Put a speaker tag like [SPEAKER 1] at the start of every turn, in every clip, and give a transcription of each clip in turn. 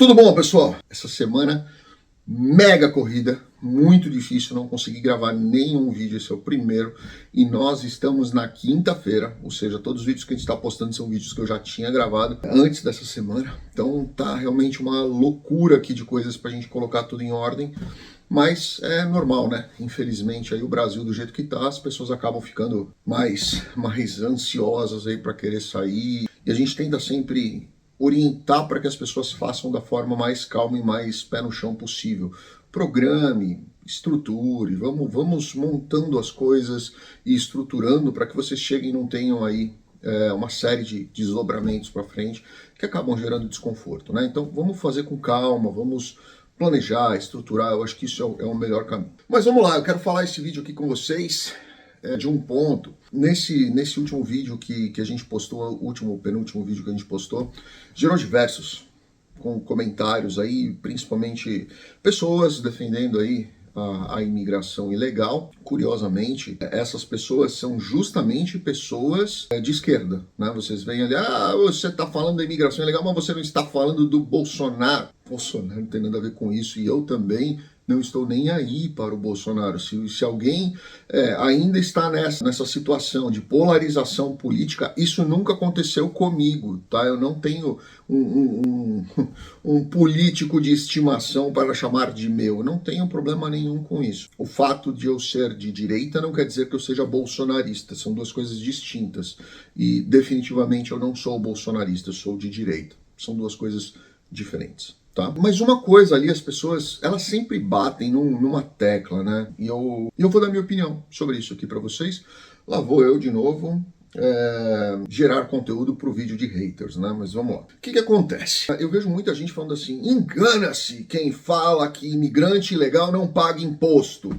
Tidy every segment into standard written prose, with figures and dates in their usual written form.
[SPEAKER 1] Tudo bom, pessoal? Essa semana, mega corrida, muito difícil, não consegui gravar nenhum vídeo, esse é o primeiro. E nós estamos na quinta-feira, ou seja, todos os vídeos que a gente está postando são vídeos que eu já tinha gravado antes dessa semana. Então tá realmente uma loucura aqui de coisas pra gente colocar tudo em ordem. Mas é normal, né? Infelizmente, aí o Brasil, do jeito que tá, as pessoas acabam ficando mais ansiosas aí para querer sair. E a gente tenta sempre orientar para que as pessoas façam da forma mais calma e mais pé no chão possível. Programe, estruture, vamos montando as coisas e estruturando para que vocês cheguem e não tenham aí uma série de desdobramentos para frente que acabam gerando desconforto, né? Então vamos fazer com calma, vamos planejar, estruturar, eu acho que isso é o melhor caminho. Mas vamos lá, eu quero falar esse vídeo aqui com vocês de um ponto. Nesse último vídeo que a gente postou, penúltimo vídeo que a gente postou, gerou diversos com comentários aí, principalmente pessoas defendendo aí a imigração ilegal. Curiosamente, essas pessoas são justamente pessoas de esquerda, né? Vocês veem ali, você está falando da imigração ilegal, mas você não está falando do Bolsonaro. Bolsonaro não tem nada a ver com isso, e eu também não estou nem aí para o Bolsonaro. Se alguém ainda está nessa situação de polarização política, isso nunca aconteceu comigo, tá? Eu não tenho um político de estimação para chamar de meu. Eu não tenho problema nenhum com isso. O fato de eu ser de direita não quer dizer que eu seja bolsonarista. São duas coisas distintas. E definitivamente eu não sou bolsonarista, eu sou de direita. São duas coisas diferentes. Tá? Mas uma coisa ali, as pessoas, elas sempre batem numa tecla, né? E eu vou dar minha opinião sobre isso aqui para vocês. Lá vou eu de novo gerar conteúdo para o vídeo de haters, né? Mas vamos lá. O que acontece? Eu vejo muita gente falando assim, engana-se quem fala que imigrante ilegal não paga imposto.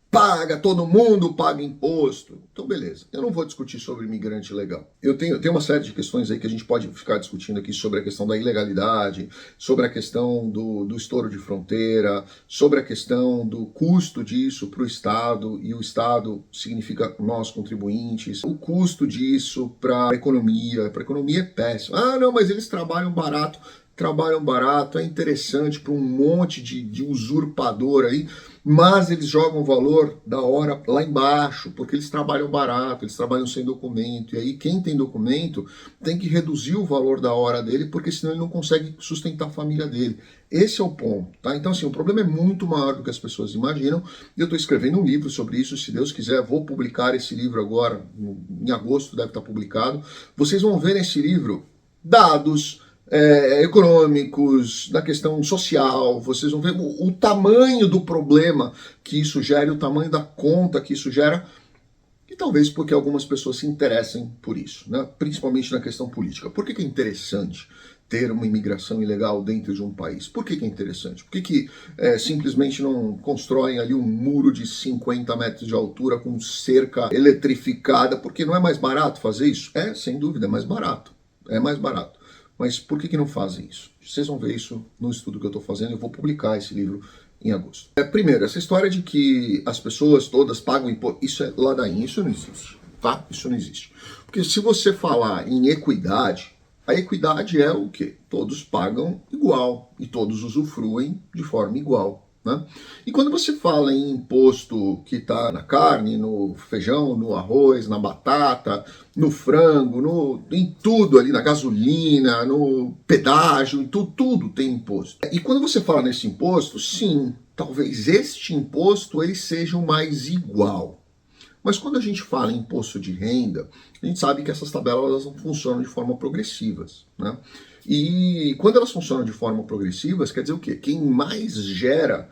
[SPEAKER 1] Paga, todo mundo paga imposto. Então, beleza. Eu não vou discutir sobre imigrante ilegal. Eu tenho uma série de questões aí que a gente pode ficar discutindo aqui sobre a questão da ilegalidade, sobre a questão do estouro de fronteira, sobre a questão do custo disso para o Estado, e o Estado significa nós, contribuintes, o custo disso para a economia é péssimo. Ah, não, mas eles trabalham barato, é interessante para um monte de usurpador aí, mas eles jogam o valor da hora lá embaixo, porque eles trabalham barato, eles trabalham sem documento, e aí quem tem documento tem que reduzir o valor da hora dele, porque senão ele não consegue sustentar a família dele. Esse é o ponto, tá? Então assim, o problema é muito maior do que as pessoas imaginam, e eu estou escrevendo um livro sobre isso, se Deus quiser, vou publicar esse livro agora, em agosto deve estar publicado. Vocês vão ver nesse livro dados econômicos, da questão social, vocês vão ver o tamanho do problema que isso gera, o tamanho da conta que isso gera, e talvez porque algumas pessoas se interessem por isso, né? Principalmente na questão política. Por que é interessante ter uma imigração ilegal dentro de um país? Por que é interessante? Por que simplesmente não constroem ali um muro de 50 metros de altura com cerca eletrificada? Porque não é mais barato fazer isso? Sem dúvida, é mais barato. É mais barato. Mas por que não fazem isso? Vocês vão ver isso no estudo que eu estou fazendo, eu vou publicar esse livro em agosto. Primeiro, essa história de que as pessoas todas pagam imposto, isso é ladainha, isso não existe, tá? Isso não existe. Porque se você falar em equidade, a equidade é o quê? Todos pagam igual e todos usufruem de forma igual, né? E quando você fala em imposto que está na carne, no feijão, no arroz, na batata, no frango, em tudo ali, na gasolina, no pedágio, em tudo tem imposto. E quando você fala nesse imposto, sim, talvez este imposto ele seja o mais igual. Mas quando a gente fala em imposto de renda, a gente sabe que essas tabelas elas não funcionam de forma progressivas, né? E quando elas funcionam de forma progressiva, quer dizer o quê? Quem mais gera,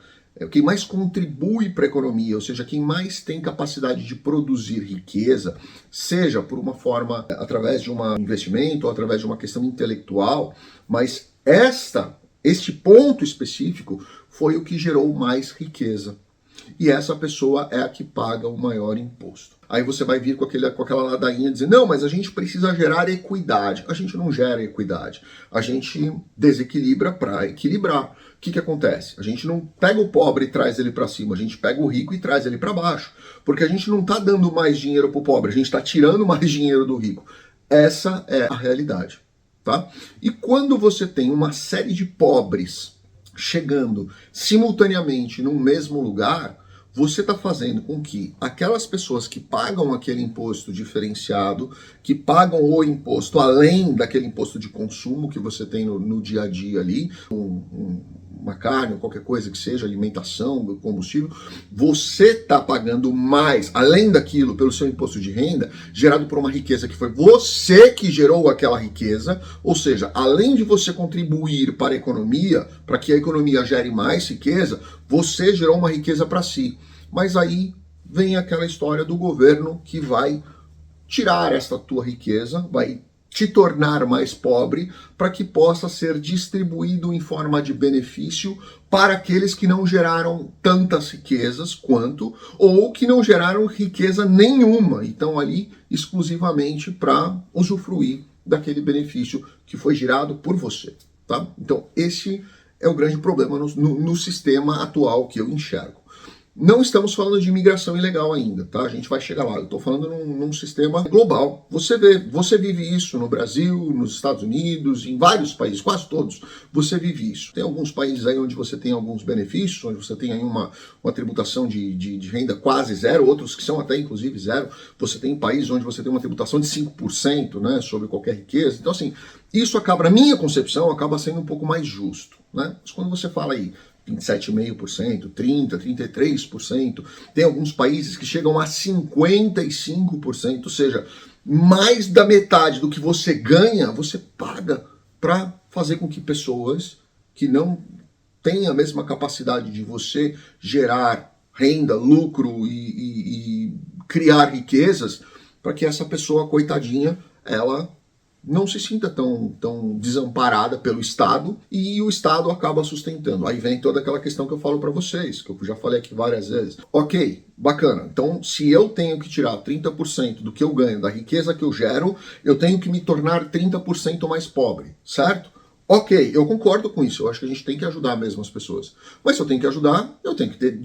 [SPEAKER 1] quem mais contribui para a economia, ou seja, quem mais tem capacidade de produzir riqueza, seja por uma forma, através de um investimento ou através de uma questão intelectual, mas este ponto específico foi o que gerou mais riqueza. E essa pessoa é a que paga o maior imposto. Aí você vai vir com aquela ladainha dizendo, não, mas a gente precisa gerar equidade. A gente não gera equidade. A gente desequilibra para equilibrar. O que acontece? A gente não pega o pobre e traz ele para cima, a gente pega o rico e traz ele para baixo. Porque a gente não está dando mais dinheiro para o pobre, a gente está tirando mais dinheiro do rico. Essa é a realidade. tá? E quando você tem uma série de pobres chegando simultaneamente no mesmo lugar, você está fazendo com que aquelas pessoas que pagam aquele imposto diferenciado, que pagam o imposto além daquele imposto de consumo que você tem no dia a dia ali, uma carne ou qualquer coisa que seja, alimentação, combustível, você está pagando mais, além daquilo, pelo seu imposto de renda, gerado por uma riqueza que foi você que gerou aquela riqueza, ou seja, além de você contribuir para a economia, para que a economia gere mais riqueza, você gerou uma riqueza para si. Mas aí vem aquela história do governo que vai tirar esta tua riqueza, vai te tornar mais pobre para que possa ser distribuído em forma de benefício para aqueles que não geraram tantas riquezas quanto, ou que não geraram riqueza nenhuma, e estão ali exclusivamente para usufruir daquele benefício que foi gerado por você, tá? Então esse é o grande problema no sistema atual que eu enxergo. Não estamos falando de imigração ilegal ainda, tá? A gente vai chegar lá. Eu estou falando num sistema global. Você vive isso no Brasil, nos Estados Unidos, em vários países, quase todos, você vive isso. Tem alguns países aí onde você tem alguns benefícios, onde você tem aí uma tributação de renda quase zero, outros que são até inclusive zero. Você tem países onde você tem uma tributação de 5%, né, sobre qualquer riqueza. Então, assim, isso acaba, na minha concepção, acaba sendo um pouco mais justo, né? Mas quando você fala aí 27,5%, 30%, 33%. Tem alguns países que chegam a 55%, ou seja, mais da metade do que você ganha, você paga para fazer com que pessoas que não têm a mesma capacidade de você gerar renda, lucro e criar riquezas, para que essa pessoa, coitadinha, ela não se sinta tão desamparada pelo Estado, e o Estado acaba sustentando. Aí vem toda aquela questão que eu falo para vocês, que eu já falei aqui várias vezes. Ok, bacana. Então, se eu tenho que tirar 30% do que eu ganho, da riqueza que eu gero, eu tenho que me tornar 30% mais pobre, certo? Ok, eu concordo com isso. Eu acho que a gente tem que ajudar mesmo as pessoas. Mas se eu tenho que ajudar, eu tenho que ter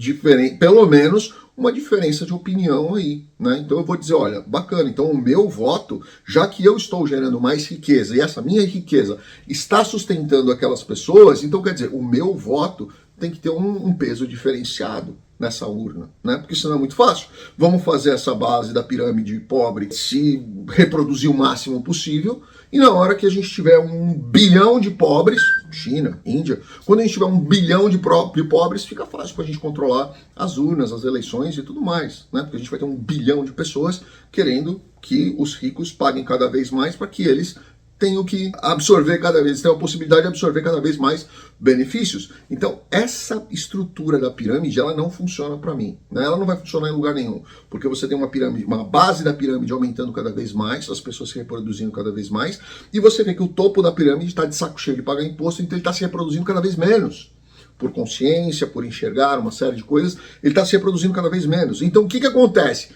[SPEAKER 1] pelo menos uma diferença de opinião aí, né? Então eu vou dizer, olha, bacana, então o meu voto, já que eu estou gerando mais riqueza e essa minha riqueza está sustentando aquelas pessoas, então quer dizer, o meu voto tem que ter um peso diferenciado nessa urna, né? Porque senão é muito fácil. Vamos fazer essa base da pirâmide pobre se reproduzir o máximo possível, e na hora que a gente tiver 1 bilhão de pobres, China, Índia, quando a gente tiver 1 bilhão de pobres, fica fácil para a gente controlar as urnas, as eleições e tudo mais, né? Porque a gente vai ter 1 bilhão de pessoas querendo que os ricos paguem cada vez mais para que eles tenho que absorver cada vez, tem a possibilidade de absorver cada vez mais benefícios. Então, essa estrutura da pirâmide, ela não funciona para mim, né? Ela não vai funcionar em lugar nenhum, porque você tem uma pirâmide, uma base da pirâmide aumentando cada vez mais, as pessoas se reproduzindo cada vez mais, e você vê que o topo da pirâmide está de saco cheio de pagar imposto, então ele está se reproduzindo cada vez menos. Por consciência, por enxergar uma série de coisas, ele está se reproduzindo cada vez menos. Então, o que acontece?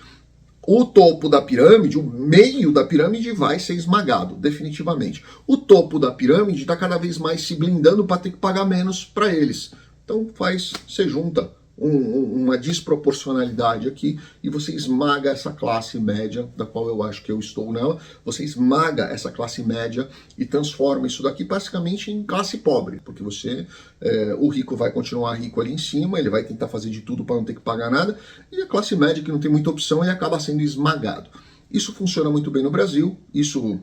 [SPEAKER 1] O topo da pirâmide, o meio da pirâmide vai ser esmagado, definitivamente. O topo da pirâmide está cada vez mais se blindando para ter que pagar menos para eles. Então você junta uma desproporcionalidade aqui e você esmaga essa classe média, da qual eu acho que eu estou nela, você esmaga essa classe média e transforma isso daqui basicamente em classe pobre, porque o rico vai continuar rico ali em cima, ele vai tentar fazer de tudo para não ter que pagar nada, e a classe média, que não tem muita opção, ele acaba sendo esmagado. Isso funciona muito bem no Brasil, isso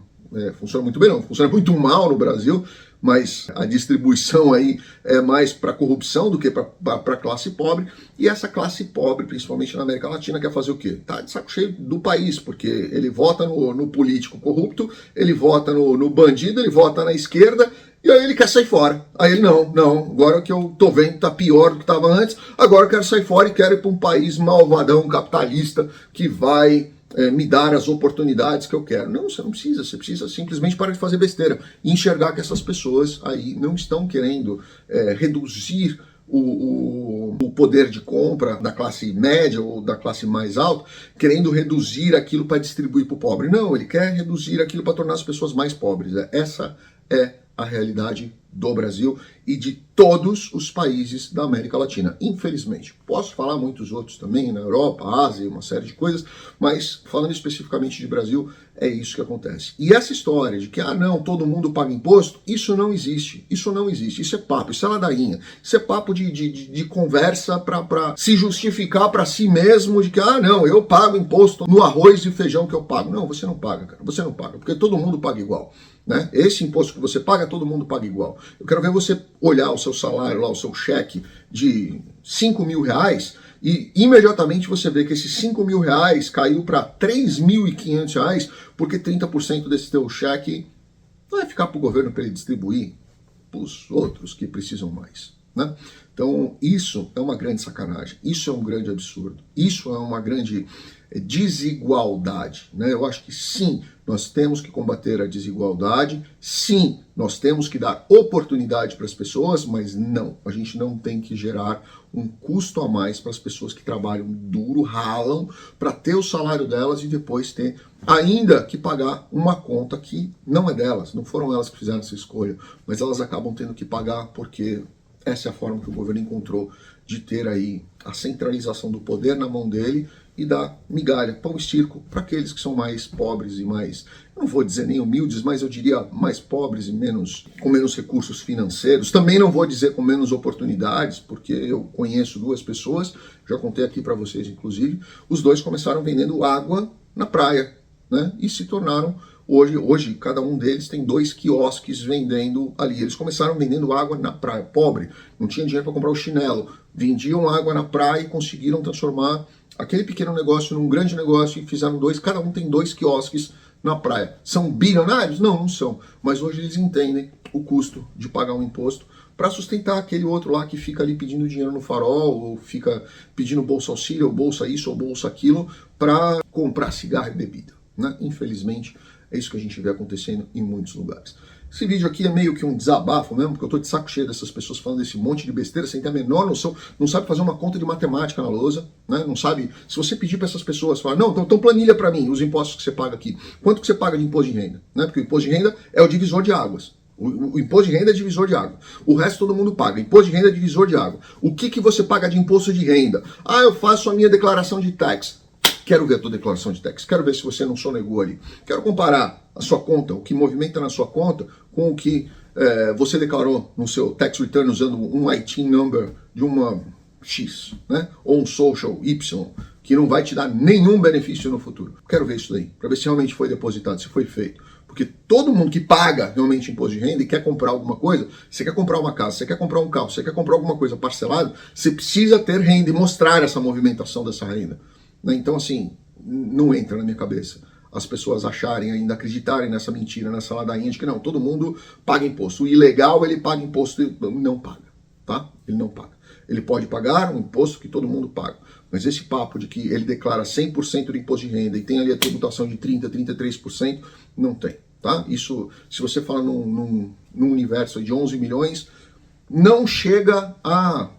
[SPEAKER 1] funciona muito bem não, funciona muito mal no Brasil, mas a distribuição aí é mais para corrupção do que para a classe pobre, e essa classe pobre, principalmente na América Latina, quer fazer o quê? Tá de saco cheio do país, porque ele vota no político corrupto, ele vota no bandido, ele vota na esquerda, e aí ele quer sair fora. Aí ele, não, agora que eu tô vendo tá pior do que estava antes, agora eu quero sair fora e quero ir para um país malvadão, capitalista, que vai me dar as oportunidades que eu quero. Não, você não precisa, você precisa simplesmente parar de fazer besteira e enxergar que essas pessoas aí não estão querendo reduzir o poder de compra da classe média ou da classe mais alta, querendo reduzir aquilo para distribuir para o pobre. Não, ele quer reduzir aquilo para tornar as pessoas mais pobres. Essa é a realidade do Brasil e de todos os países da América Latina, infelizmente. Posso falar muitos outros também, na Europa, Ásia, uma série de coisas, mas falando especificamente de Brasil, é isso que acontece. E essa história de que, não, todo mundo paga imposto, isso não existe. Isso não existe. Isso é papo, isso é ladainha. Isso é papo de conversa para se justificar para si mesmo de que, não, eu pago imposto no arroz e feijão que eu pago. Não, você não paga, cara. Você não paga, porque todo mundo paga igual. Né? Esse imposto que você paga, todo mundo paga igual. Eu quero ver você olhar o seu salário lá, o seu cheque de 5 mil reais e imediatamente você vê que esses 5 mil reais caiu para 3.500 reais porque 30% desse teu cheque vai ficar para o governo para ele distribuir para os outros que precisam mais. Né? Então isso é uma grande sacanagem, isso é um grande absurdo, isso é uma grande desigualdade. Né? Eu acho que sim, nós temos que combater a desigualdade, sim, nós temos que dar oportunidade para as pessoas, mas não, a gente não tem que gerar um custo a mais para as pessoas que trabalham duro, ralam, para ter o salário delas e depois ter ainda que pagar uma conta que não é delas, não foram elas que fizeram essa escolha, mas elas acabam tendo que pagar porque essa é a forma que o governo encontrou de ter aí a centralização do poder na mão dele e dar migalha, pão e circo para aqueles que são mais pobres e mais, eu não vou dizer nem humildes, mas eu diria mais pobres e com menos recursos financeiros. Também não vou dizer com menos oportunidades, porque eu conheço duas pessoas, já contei aqui para vocês inclusive, os dois começaram vendendo água na praia, né? E se tornaram Hoje, cada um deles tem 2 quiosques vendendo ali. Eles começaram vendendo água na praia. Pobre, não tinha dinheiro para comprar o chinelo. Vendiam água na praia e conseguiram transformar aquele pequeno negócio num grande negócio e fizeram cada um tem 2 quiosques na praia. São bilionários? Não, não são. Mas hoje eles entendem o custo de pagar um imposto para sustentar aquele outro lá que fica ali pedindo dinheiro no farol, ou fica pedindo bolsa auxílio, ou bolsa isso, ou bolsa aquilo, para comprar cigarro e bebida. Né? Infelizmente, é isso que a gente vê acontecendo em muitos lugares. Esse vídeo aqui é meio que um desabafo mesmo, porque eu tô de saco cheio dessas pessoas falando desse monte de besteira sem ter a menor noção, não sabe fazer uma conta de matemática na lousa, né? Não sabe, se você pedir para essas pessoas, falar, não, então planilha para mim os impostos que você paga aqui, quanto que você paga de imposto de renda, né? Porque o imposto de renda é o divisor de águas. O imposto de renda é divisor de água. O resto todo mundo paga. Imposto de renda é divisor de água. O que você paga de imposto de renda? Eu faço a minha declaração de tax. Quero ver a tua declaração de tax, quero ver se você não sonegou ali. Quero comparar a sua conta, o que movimenta na sua conta, com o que você declarou no seu tax return usando um ITIN number de uma X, né? Ou um social Y, que não vai te dar nenhum benefício no futuro. Quero ver isso daí, para ver se realmente foi depositado, se foi feito. Porque todo mundo que paga realmente imposto de renda e quer comprar alguma coisa, você quer comprar uma casa, você quer comprar um carro, você quer comprar alguma coisa parcelada, você precisa ter renda e mostrar essa movimentação dessa renda. Então, assim, não entra na minha cabeça as pessoas acharem ainda, acreditarem nessa mentira, nessa ladainha de que não, todo mundo paga imposto. O ilegal, ele paga imposto e não paga, tá? Ele não paga. Ele pode pagar um imposto que todo mundo paga. Mas esse papo de que ele declara 100% de imposto de renda e tem ali a tributação de 30%, 33%, não tem, tá? Isso, se você fala num universo de 11 milhões, não chega a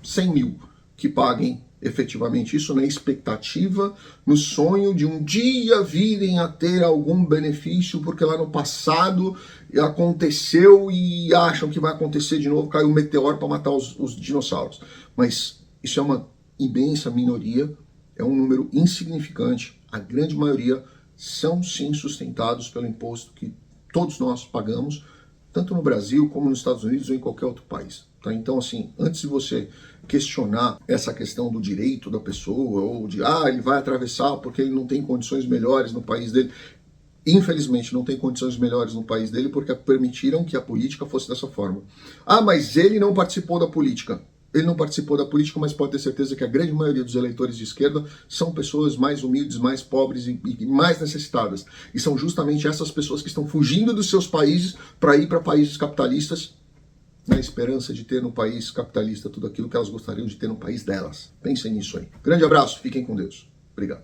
[SPEAKER 1] 100 mil que paguem efetivamente isso na expectativa, no sonho de um dia virem a ter algum benefício, porque lá no passado aconteceu e acham que vai acontecer de novo, caiu um meteoro para matar os dinossauros. Mas isso é uma imensa minoria, é um número insignificante, a grande maioria são sim sustentados pelo imposto que todos nós pagamos, tanto no Brasil como nos Estados Unidos ou em qualquer outro país. Tá? Então, assim, antes de você questionar essa questão do direito da pessoa, ou de, ele vai atravessar porque ele não tem condições melhores no país dele. Infelizmente, não tem condições melhores no país dele porque permitiram que a política fosse dessa forma. Mas ele não participou da política. Ele não participou da política, mas pode ter certeza que a grande maioria dos eleitores de esquerda são pessoas mais humildes, mais pobres e mais necessitadas. E são justamente essas pessoas que estão fugindo dos seus países para ir para países capitalistas, na esperança de ter no país capitalista tudo aquilo que elas gostariam de ter no país delas. Pensem nisso aí. Grande abraço, fiquem com Deus. Obrigado.